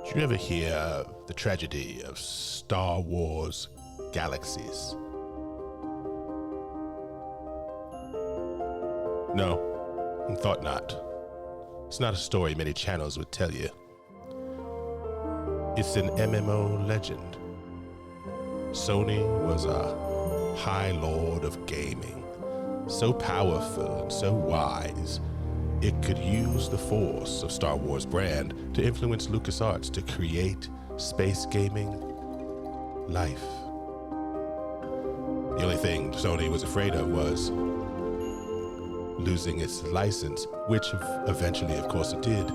Did you ever hear the tragedy of Star Wars Galaxies? No, I thought not. It's not a story many channels would tell you. It's an MMO legend. Sony was a high lord of gaming, so powerful and so wise, it could use the force of Star Wars brand to influence LucasArts to create space gaming life. The only thing Sony was afraid of was losing its license, which eventually, of course, it did.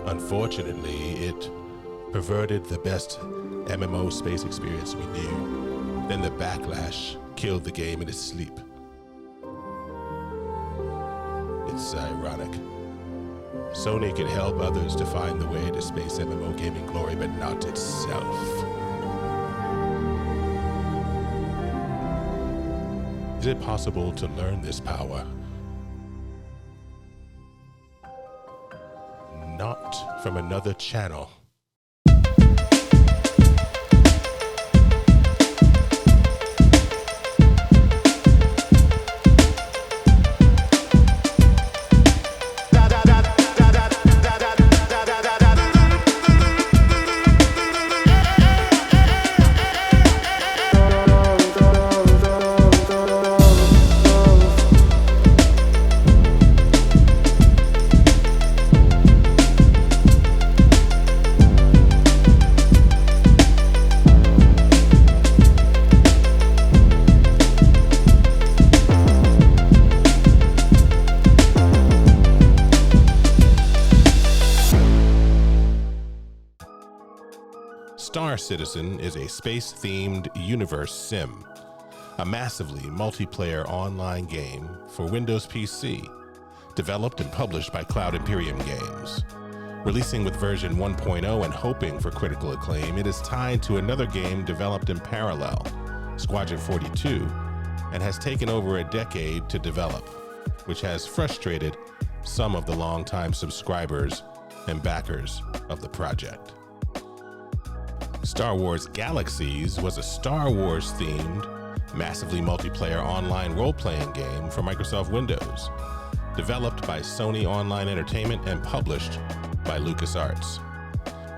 Unfortunately, it perverted the best MMO space experience we knew. Then the backlash killed the game in its sleep. It's ironic. Sony can help others to find the way to space MMO gaming glory, but not itself. Is it possible to learn this power? Not from another channel. Star Citizen is a space-themed universe sim, a massively multiplayer online game for Windows PC, developed and published by Cloud Imperium Games. Releasing with version 1.0 and hoping for critical acclaim, it is tied to another game developed in parallel, Squadron 42, and has taken over a decade to develop, which has frustrated some of the longtime subscribers and backers of the project. Star Wars Galaxies was a Star Wars-themed, massively multiplayer online role-playing game for Microsoft Windows, developed by Sony Online Entertainment and published by LucasArts.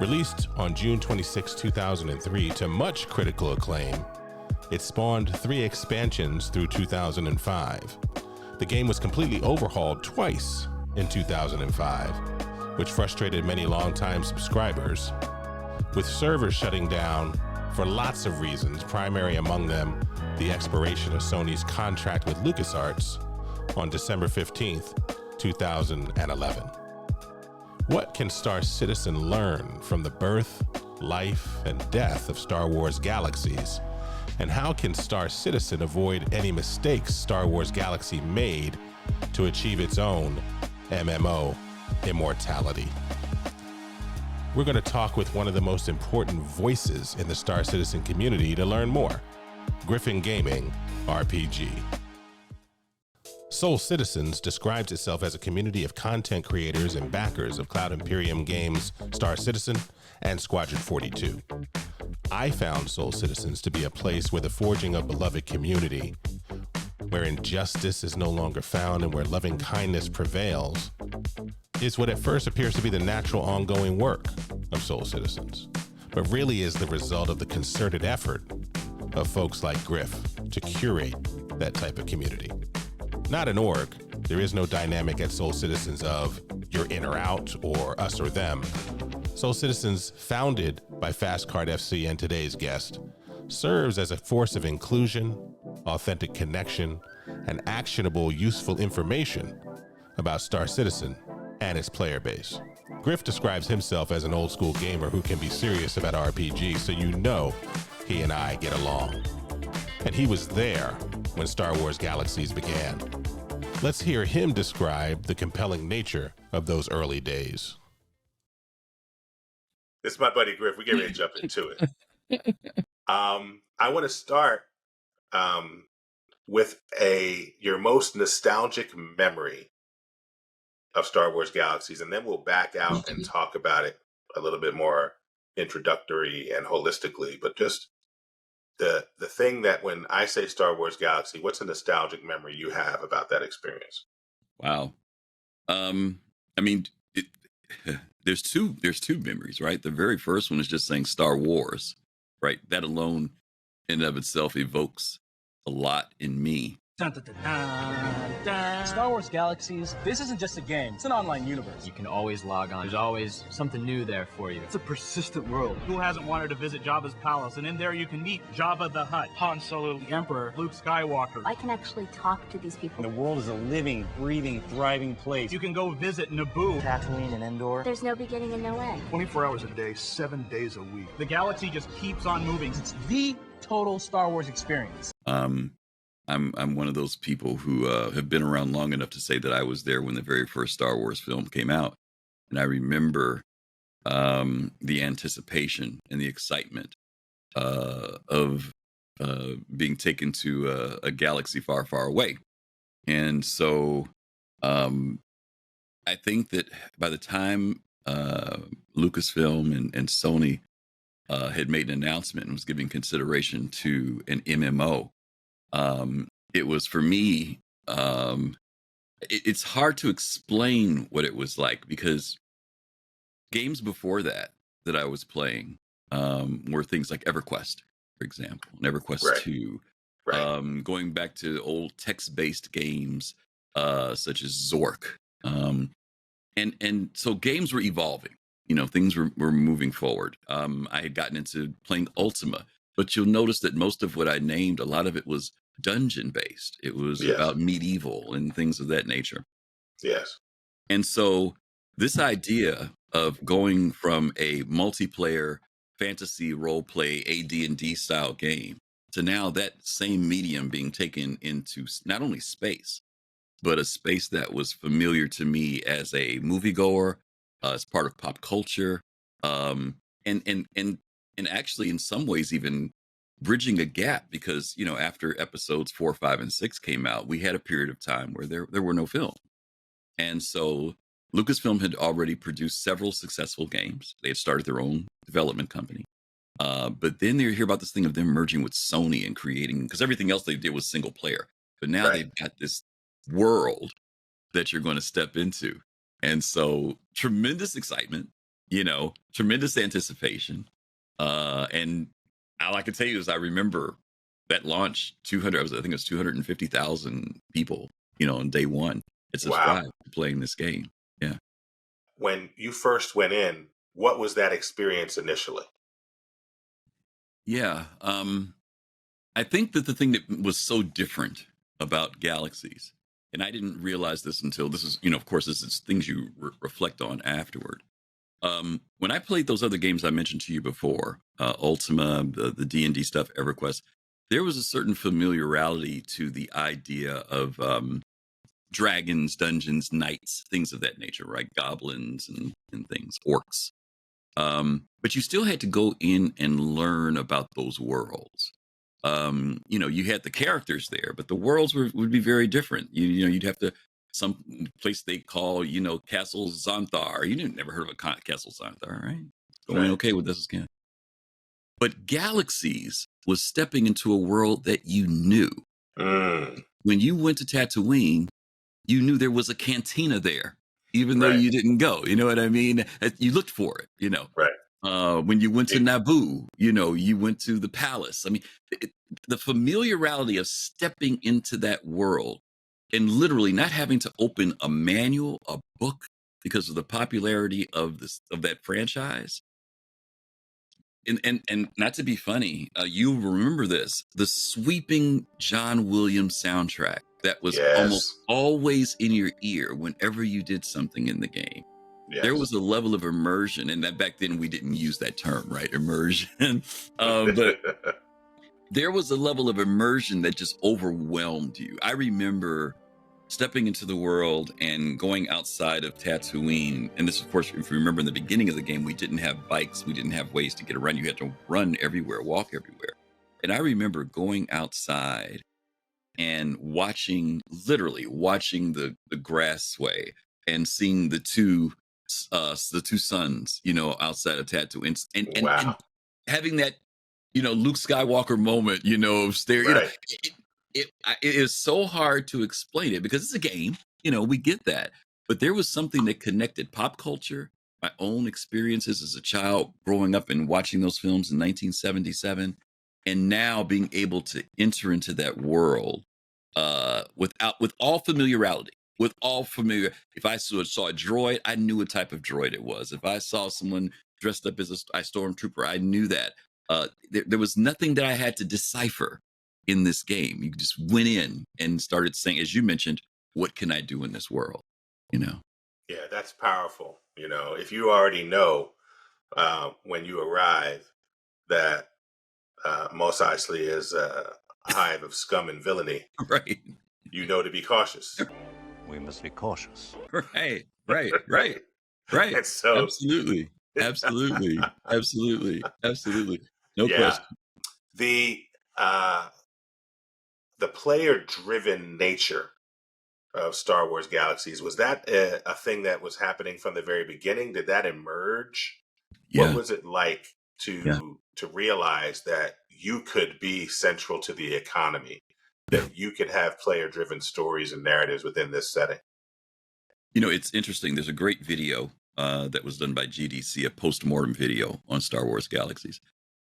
Released on June 26, 2003 to much critical acclaim, it spawned 3 expansions through 2005. The game was completely overhauled twice in 2005, which frustrated many longtime subscribers, with servers shutting down for lots of reasons, primary among them the expiration of Sony's contract with LucasArts on December 15th, 2011. What can Star Citizen learn from the birth, life, and death of Star Wars Galaxies? And how can Star Citizen avoid any mistakes Star Wars Galaxy made to achieve its own MMO immortality? We're going to talk with one of the most important voices in the Star Citizen community to learn more, GriffinGamingRPG. Soul Citizens describes itself as a community of content creators and backers of Cloud Imperium Games, Star Citizen, and Squadron 42. I found Soul Citizens to be a place where the forging of beloved community, where injustice is no longer found and where loving kindness prevails, is what at first appears to be the natural ongoing work of Soul Citizens, but really is the result of the concerted effort of folks like Griff to curate that type of community. Not an org, there is no dynamic at Soul Citizens of you're in or out or us or them. Soul Citizens, founded by Fastcard FC and today's guest, serves as a force of inclusion, authentic connection, and actionable, useful information about Star Citizen and its player base. Griff describes himself as an old school gamer who can be serious about RPG, so you know he and I get along. And he was there when Star Wars Galaxies began. Let's hear him describe the compelling nature of those early days. This is my buddy Griff. We're getting ready to jump into it. I want to start with your most nostalgic memory of Star Wars Galaxies, and then we'll back out and talk about it a little bit more introductory and holistically, but just the thing that when I say Star Wars Galaxy, what's a nostalgic memory you have about that experience? Wow. I mean, it, there's two memories, right? The very first one is just saying Star Wars, right? That alone, in and of itself, evokes a lot in me. Dun, dun, dun, dun, dun. Star Wars Galaxies, this isn't just a game, it's an online universe. You can always log on. There's always something new there for you. It's a persistent world. Who hasn't wanted to visit Jabba's palace? And in there you can meet Jabba the Hutt, Han Solo, the Emperor, Luke Skywalker. I can actually talk to these people. The world is a living, breathing, thriving place. You can go visit Naboo, Tatooine, and Endor. There's no beginning and no end. 24 hours a day, 7 days a week. The galaxy just keeps on moving. It's the total Star Wars experience. I'm one of those people who have been around long enough to say that I was there when the very first Star Wars film came out, and I remember the anticipation and the excitement of being taken to a galaxy far, far away. And so I think that by the time Lucasfilm and Sony had made an announcement and was giving consideration to an MMO, it was for me, it's hard to explain what it was like, because games before that I was playing were things like EverQuest, for example, and EverQuest Right. 2, Right. going back to old text-based games such as Zork. And so games were evolving, things were moving forward. I had gotten into playing Ultima, but you'll notice that most of what I named, a lot of it was dungeon based. It was Yes. about medieval and things of that nature. Yes. And so this idea of going from a multiplayer fantasy role play AD&D style game to now that same medium being taken into not only space, but a space that was familiar to me as a moviegoer, as part of pop culture, and actually in some ways even bridging a gap, because after episodes 4, 5, and 6 came out, we had a period of time where there were no films, and so Lucasfilm had already produced several successful games. They had started their own development company, but then they hear about this thing of them merging with Sony and creating, because everything else they did was single player, but now Right. they've got this world that you're going to step into, and so tremendous excitement, tremendous anticipation, and all I can tell you is I remember that launch, I think it was 250,000 people, on day one. It subscribed to playing this game. Yeah. When you first went in, what was that experience initially? Yeah. I think that the thing that was so different about Galaxies, and I didn't realize this until this is, of course, this is things you reflect on afterward. When I played those other games I mentioned to you before, Ultima, the D&D stuff, EverQuest, there was a certain familiarity to the idea of dragons, dungeons, knights, things of that nature, right? Goblins and things, orcs. But you still had to go in and learn about those worlds. You had the characters there, but the worlds would be very different. You'd have to, some place they call, Castle Xanthar. You never heard of a Castle Xanthar, right? Going Right. okay with this again. But Galaxies was stepping into a world that you knew. Mm. When you went to Tatooine, you knew there was a cantina there, even though Right. you didn't go. You know what I mean? You looked for it, Right. When you went to Naboo, you went to the palace. I mean, the familiarity of stepping into that world and literally not having to open a manual, a book, because of the popularity of that franchise. And not to be funny, you remember this, the sweeping John Williams soundtrack that was Yes. almost always in your ear whenever you did something in the game. Yes. There was a level of immersion, and that back then we didn't use that term, right? Immersion. But there was a level of immersion that just overwhelmed you. I remember stepping into the world and going outside of Tatooine. And this, of course, if you remember in the beginning of the game, we didn't have bikes. We didn't have ways to get around. You had to run everywhere, walk everywhere. And I remember going outside and literally watching the grass sway and seeing the two the two sons, you know, outside of Tatooine, and Wow. having that, you know, Luke Skywalker moment, you know, of stare, you know, Right. it is so hard to explain it because it's a game, you know, we get that, but there was something that connected pop culture, my own experiences as a child growing up and watching those films in 1977, and now being able to enter into that world with all familiarity. With all familiar, if I saw a droid, I knew what type of droid it was. If I saw someone dressed up as a stormtrooper, I knew that. There was nothing that I had to decipher in this game. You just went in and started saying, as you mentioned, what can I do in this world? You know? Yeah, that's powerful. You know, if you already know when you arrive that Mos Eisley is a hive of scum and villainy, Right. you know to be cautious. We must be cautious. Right. Right. And so, Absolutely. Absolutely. No yeah, question. the player-driven nature of Star Wars Galaxies, was that a thing that was happening from the very beginning? Did that emerge? What Yeah. was it like to realize that you could be central to the economy, that you could have player-driven stories and narratives within this setting? You know, it's interesting. There's a great video that was done by GDC, a post-mortem video on Star Wars Galaxies.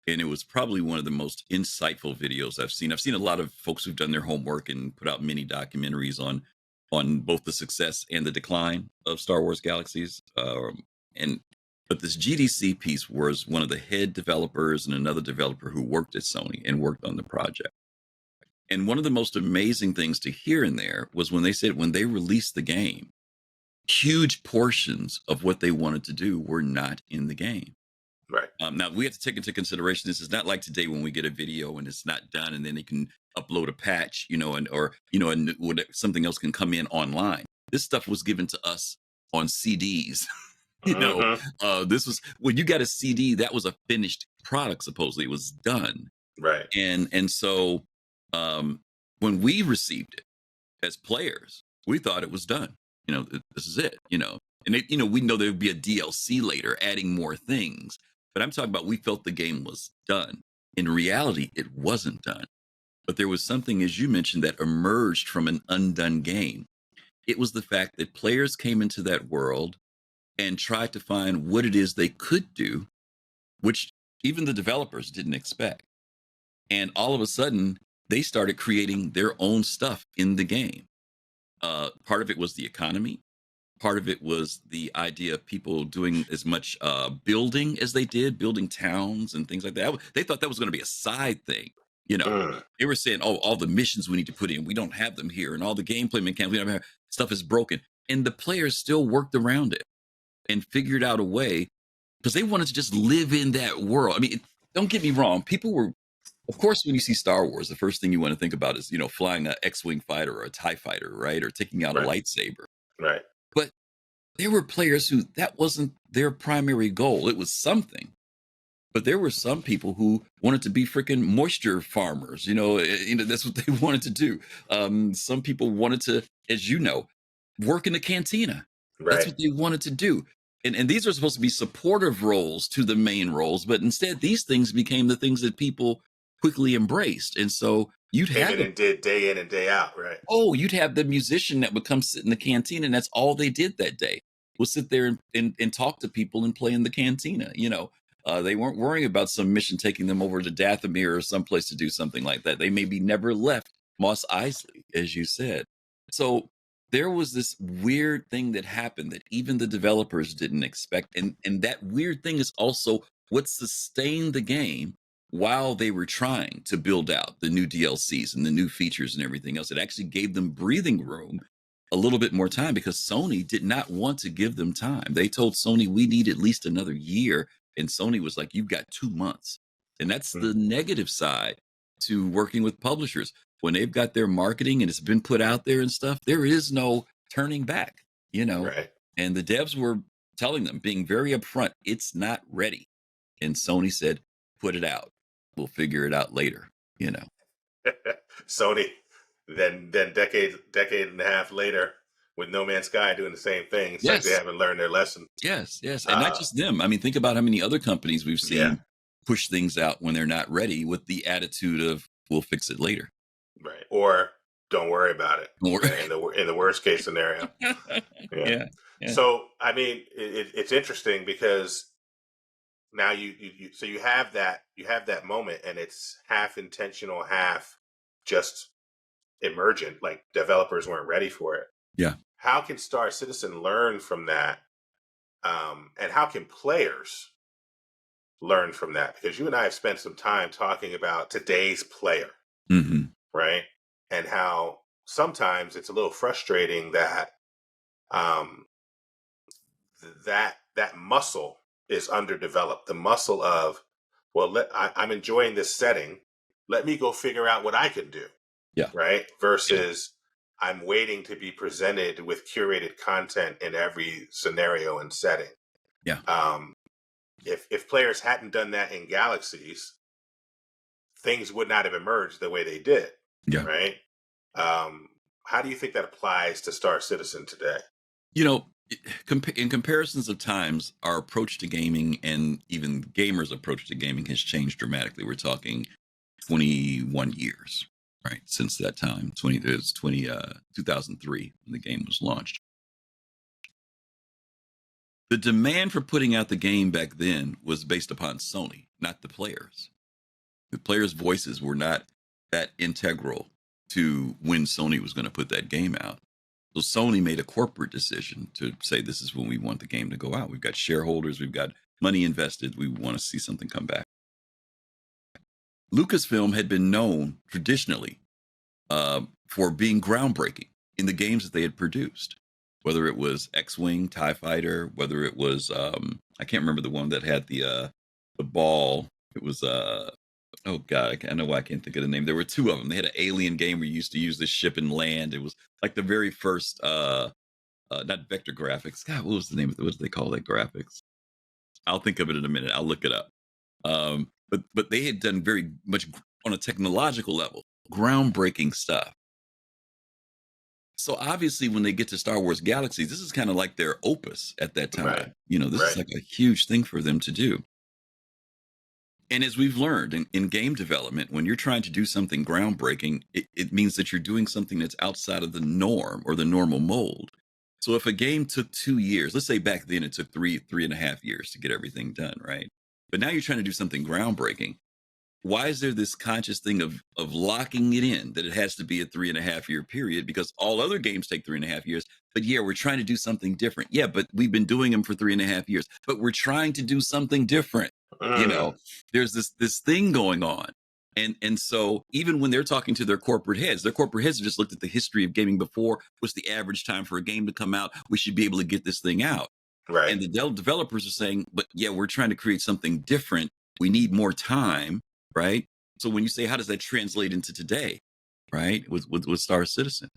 And it was probably one of the most insightful videos I've seen. I've seen a lot of folks who've done their homework and put out mini documentaries on both the success and the decline of Star Wars Galaxies. But this GDC piece was one of the head developers and another developer who worked at Sony and worked on the project. And one of the most amazing things to hear in there was when they said when they released the game, huge portions of what they wanted to do were not in the game. Right. Now we have to take into consideration this is not like today when we get a video and it's not done and then they can upload a patch, you know, and something else can come in online. This stuff was given to us on CDs. This was when you got a CD, that was a finished product. Supposedly it was done. Right. And so when we received it as players, we thought it was done. You know, this is it. You know, and we know there would be a DLC later, adding more things. But I'm talking about we felt the game was done. In reality, it wasn't done. But there was something, as you mentioned, that emerged from an undone game. It was the fact that players came into that world and tried to find what it is they could do, which even the developers didn't expect. And all of a sudden, they started creating their own stuff in the game. Part of it was the economy. Part of it was the idea of people doing as much building as they did, building towns and things like that. They thought that was going to be a side thing. You know, they were saying, oh, all the missions we need to put in, we don't have them here. And all the gameplay mechanics, we don't have, stuff is broken. And the players still worked around it and figured out a way because they wanted to just live in that world. I mean, don't get me wrong. People were, of course, when you see Star Wars, the first thing you want to think about is, you know, flying an X-Wing fighter or a TIE fighter, right? Or taking out a lightsaber. Right. But there were players who that wasn't their primary goal. It was something. But there were some people who wanted to be freaking moisture farmers. You know, that's what they wanted to do. Some people wanted to, as you know, work in the cantina. Right. That's what they wanted to do. And these are supposed to be supportive roles to the main roles, but instead these things became the things that people quickly embraced. And so you'd have and did day in and day out, right? Oh, you'd have the musician that would come sit in the cantina, and that's all they did that day. Would sit there and talk to people and play in the cantina. You know, they weren't worrying about some mission taking them over to Dathomir or someplace to do something like that. They maybe never left Mos Eisley, as you said. So there was this weird thing that happened that even the developers didn't expect. And that weird thing is also what sustained the game while they were trying to build out the new DLCs and the new features and everything else. It actually gave them breathing room, a little bit more time, because Sony did not want to give them time. They told Sony, we need at least another year. And Sony was like, you've got 2 months. And that's the negative side to working with publishers. When they've got their marketing and it's been put out there and stuff, there is no turning back, you know. Right. And the devs were telling them, being very upfront, it's not ready. And Sony said, put it out. We'll figure it out later, you know. Sony, then decade and a half later, with No Man's Sky doing the same thing. It's like Yes. they haven't learned their lesson. Yes. And not just them. I mean, think about how many other companies we've seen push things out when they're not ready with the attitude of, we'll fix it later. Right. Or don't worry about it. Or in the worst case scenario. Yeah. So, I mean, it's interesting because now you have that moment, and it's half intentional, half just emergent. Like developers weren't ready for it. Yeah. How can Star Citizen learn from that? And how can players learn from that? Because you and I have spent some time talking about today's player, right? And how sometimes it's a little frustrating that that muscle is underdeveloped. The muscle of, well, I'm enjoying this setting. Let me go figure out what I can do. Yeah. Right. Versus I'm waiting to be presented with curated content in every scenario and setting. Yeah. If players hadn't done that in Galaxies, things would not have emerged the way they did. Yeah. Right. How do you think that applies to Star Citizen today? You know, in comparisons of times, our approach to gaming and even gamers' approach to gaming has changed dramatically. We're talking 21 years, right? Since that time, 2003 when the game was launched. The demand for putting out the game back then was based upon Sony, not the players. The players' voices were not that integral to when Sony was going to put that game out. So Sony made a corporate decision to say, this is when we want the game to go out. We've got shareholders, we've got money invested, we want to see something come back. Lucasfilm had been known traditionally for being groundbreaking in the games that they had produced, whether it was X-Wing, TIE Fighter, whether it was, I can't remember the one that had the ball. It was, oh God, I know why I can't think of the name. There were two of them. They had an alien game where you used to use the ship and land. It was like the very first, not vector graphics. God, what was the name of it? What did they call that graphics? I'll think of it in a minute. I'll look it up. But they had done very much on a technological level, groundbreaking stuff. So obviously when they get to Star Wars Galaxies, this is kind of like their opus at that time. Right. You know, this is like a huge thing for them to do. And as we've learned in game development, when you're trying to do something groundbreaking, it means that you're doing something that's outside of the norm or the normal mold. So if a game took 2 years, let's say back then it took three and a half years to get everything done, right? But now you're trying to do something groundbreaking. Why is there this conscious thing of locking it in that it has to be a 3.5 year period? Because all other games take 3.5 years. But yeah, we're trying to do something different. Yeah, but we've been doing them for 3.5 years. But we're trying to do something different. You know, there's this thing going on. And so even when they're talking to their corporate heads have just looked at the history of gaming before. What's the average time for a game to come out? We should be able to get this thing out. Right. And the developers are saying, but yeah, we're trying to create something different. We need more time. Right. So when you say, how does that translate into today? Right. With Star Citizen,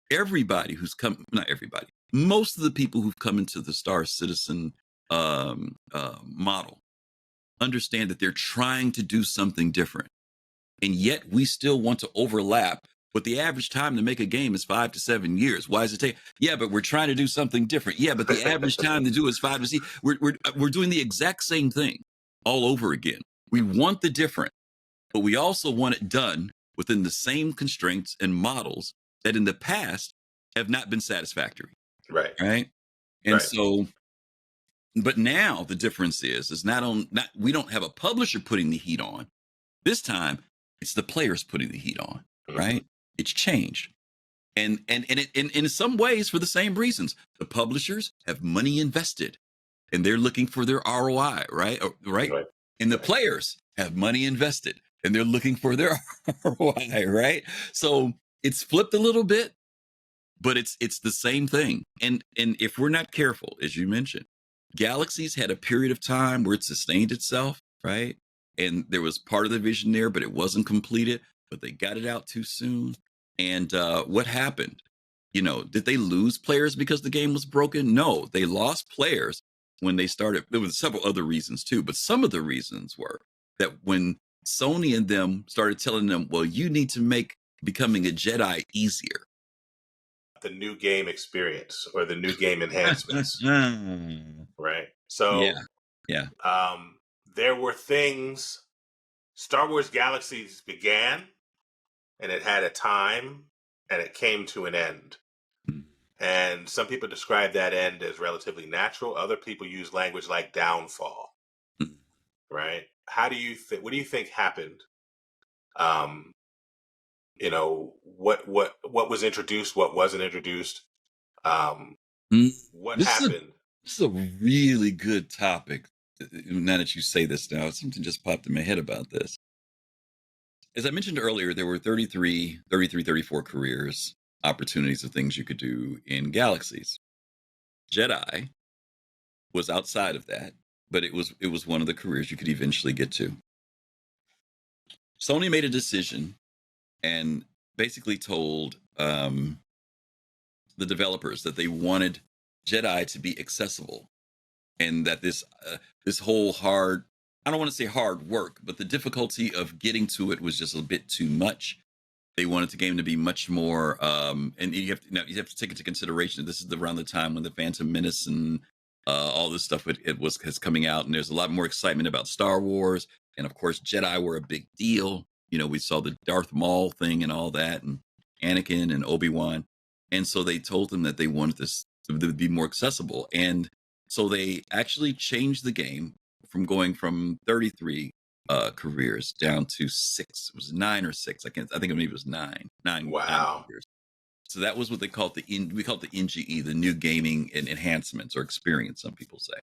everybody who's come, not everybody, most of the people who've come into the Star Citizen model understand that they're trying to do something different. And yet we still want to overlap. But the average time to make a game is 5 to 7 years. Why does it take? Yeah, but we're trying to do something different. Yeah, but the average time to do is 5 to 6. We're doing the exact same thing all over again. We want the different, but we also want it done within the same constraints and models that in the past have not been satisfactory. Right. Right. And so, but now the difference is we don't have a publisher putting the heat on. This time it's the players putting the heat on, right? It's changed. And in some ways for the same reasons. The publishers have money invested and they're looking for their ROI, right? Right. And the players have money invested and they're looking for their ROI, right? So it's flipped a little bit, but it's the same thing. And if we're not careful, as you mentioned, Galaxies had a period of time where it sustained itself, right? And there was part of the vision there, but it wasn't completed, but they got it out too soon. And what happened? You know, did they lose players because the game was broken? No, they lost players when they started. There was several other reasons too, but some of the reasons were that when Sony and them started telling them, well, you need to make becoming a Jedi easier. the new game experience or the new game enhancements, right? So, yeah. there were things. Star Wars Galaxies began, and it had a time, and it came to an end. And some people describe that end as relatively natural. Other people use language like downfall, right? How do you think? What do you think happened? You know, what was introduced, what wasn't introduced, what happened? This is a really good topic. Now that you say this now, something just popped in my head about this. As I mentioned earlier, there were 34 careers, opportunities of things you could do in Galaxies. Jedi was outside of that, but it was one of the careers you could eventually get to. Sony made a decision and basically told the developers that they wanted Jedi to be accessible, and that this whole hard, I don't want to say hard work, but the difficulty of getting to it was just a bit too much. They wanted the game to be much more, and you have to take into consideration this is around the time when the Phantom Menace and all this stuff is coming out, and there's a lot more excitement about Star Wars, and of course Jedi were a big deal. You know, we saw the Darth Maul thing and all that, and Anakin and Obi-Wan, and so they told them that they wanted this to be more accessible, and so they actually changed the game from going from 33 careers down to 6. It was 9 or 6. I think maybe it was 9. Wow. 9 careers. So that was what they called we called the NGE, the new gaming and enhancements or experience, some people say.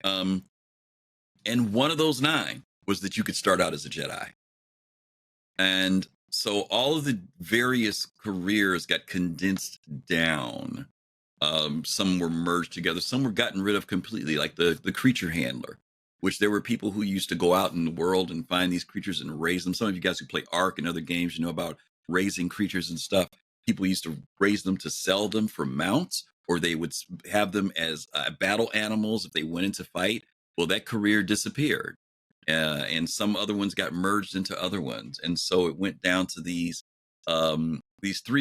And one of those 9 was that you could start out as a Jedi. And so all of the various careers got condensed down. Some were merged together. Some were gotten rid of completely, like the creature handler, which there were people who used to go out in the world and find these creatures and raise them. Some of you guys who play Ark and other games, you know about raising creatures and stuff. People used to raise them to sell them for mounts, or they would have them as battle animals if they went into fight. Well, that career disappeared. And some other ones got merged into other ones. And so it went down to these 3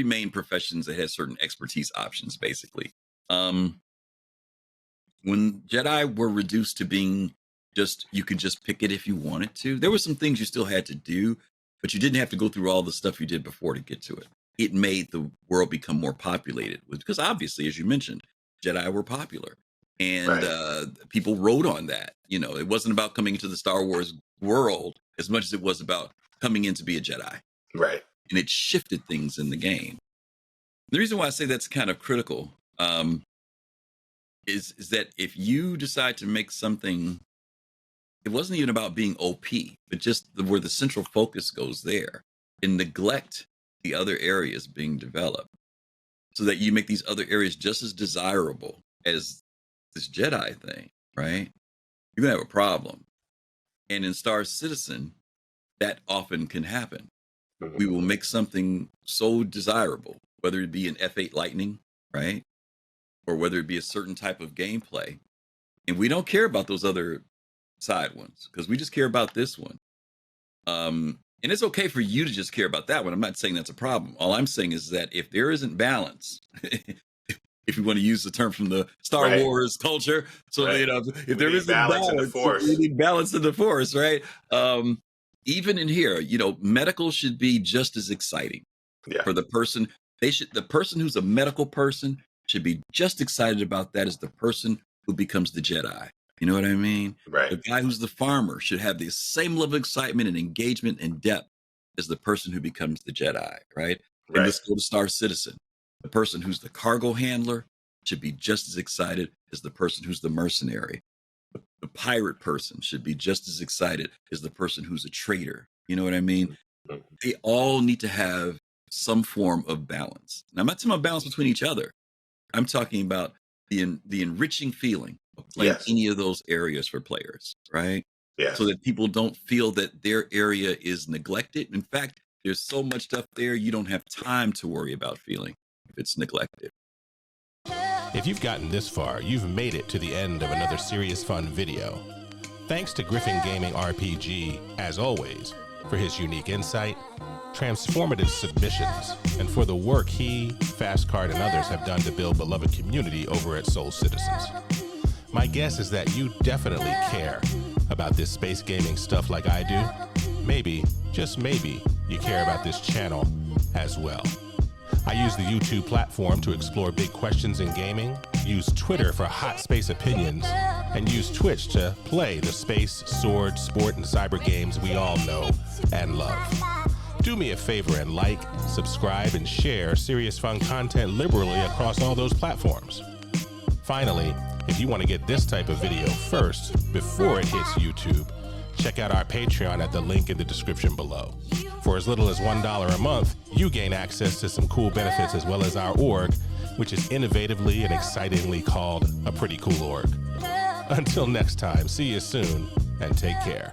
main professions that had certain expertise options, basically. When Jedi were reduced to being you could just pick it if you wanted to, there were some things you still had to do, but you didn't have to go through all the stuff you did before to get to it. It made the world become more populated, because obviously, as you mentioned, Jedi were popular. And people wrote on that. You know, it wasn't about coming into the Star Wars world as much as it was about coming in to be a Jedi. Right. And it shifted things in the game. The reason why I say that's kind of critical is that if you decide to make something, it wasn't even about being OP, but just where the central focus goes there, and neglect the other areas being developed, so that you make these other areas just as desirable as this Jedi thing, right? You're gonna have a problem. And in Star Citizen, that often can happen. We will make something so desirable, whether it be an F8 Lightning, right? Or whether it be a certain type of gameplay. And we don't care about those other side ones, because we just care about this one. And it's okay for you to just care about that one. I'm not saying that's a problem. All I'm saying is that if there isn't balance, if you want to use the term from the Star Wars culture, so you know, if there isn't balance in the Force, we need balance in the Force, right? Even in here, you know, medical should be just as exciting for the person. The person who's a medical person should be just excited about that as the person who becomes the Jedi. You know what I mean? Right. The guy who's the farmer should have the same level of excitement and engagement and depth as the person who becomes the Jedi, right? And let's go to Star Citizen. The person who's the cargo handler should be just as excited as the person who's the mercenary. The pirate person should be just as excited as the person who's a traitor. You know what I mean? They all need to have some form of balance. Now, I'm not talking about balance between each other. I'm talking about the enriching feeling of playing any of those areas for players, right? So that people don't feel that their area is neglected. In fact, there's so much stuff there, you don't have time to worry about feeling if it's neglected. If you've gotten this far, you've made it to the end of another Serious Fun video. Thanks to GriffinGamingRPG, as always, for his unique insight, transformative submissions, and for the work he, Fastcard, and others have done to build beloved community over at Soul Citizens. My guess is that you definitely care about this space gaming stuff like I do. Maybe, just maybe, you care about this channel as well. I use the YouTube platform to explore big questions in gaming, use Twitter for hot space opinions, and use Twitch to play the space, sword, sport, and cyber games we all know and love. Do me a favor and like, subscribe, and share Serious Fun content liberally across all those platforms. Finally, if you want to get this type of video first, before it hits YouTube, check out our Patreon at the link in the description below. For as little as $1 a month, you gain access to some cool benefits as well as our org, which is innovatively and excitingly called a pretty cool org. Until next time, see you soon and take care.